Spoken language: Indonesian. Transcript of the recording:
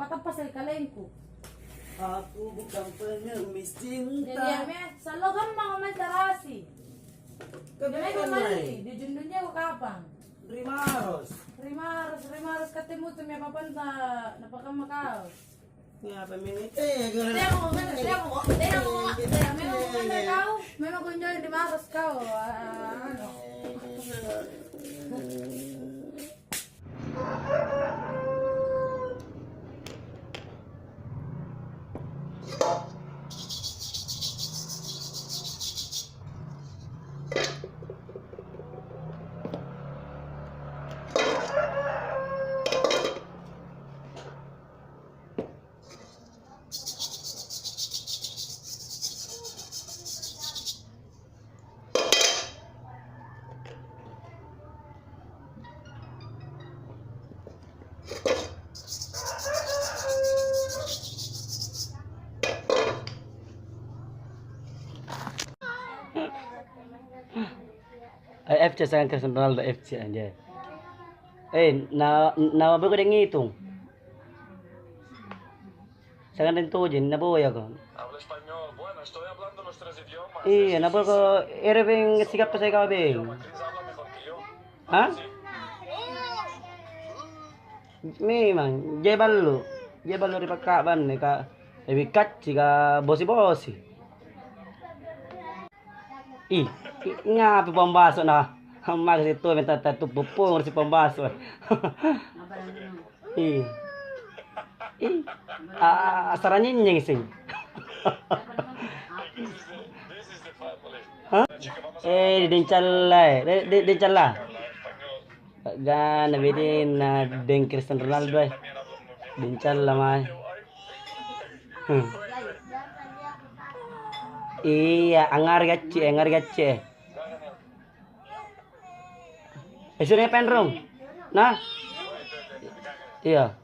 apa sa kalengko. Aku bukan pengemis cinta. Jadi ya, selalu kan mau mentarasi. Jadi Kebetulan kembali di jundunya ko kapang. Rimaros. Rimaros ketemu tuh ya papan sa napakamakaw. Ngapa minite? Memang kau, memang kunjung di Maros kau. Ano? FC sangat Cristiano Ronaldo FC aja. Nama baru dia ngitung. Sangat tentu je, nabo ya ko. Hablo español. Bueno, estoy hablando los tres idiomas. Iya, nabo ko beng sikap pa sa ikaw beng. Chris habla mejor que yo. Ha? Memang, jebal lu di pagkaban ka. Bikat jika bosi-bosi. Nga pambaso na. Mag itu minta tatu pupung si pambaso. Asara nyinying sing. This is the family. Dincala. Gan nabidin na deng Cristiano Ronaldo ay. Dincala may. Iya, angar gacce. Isu ni penrong. Nah. Iya.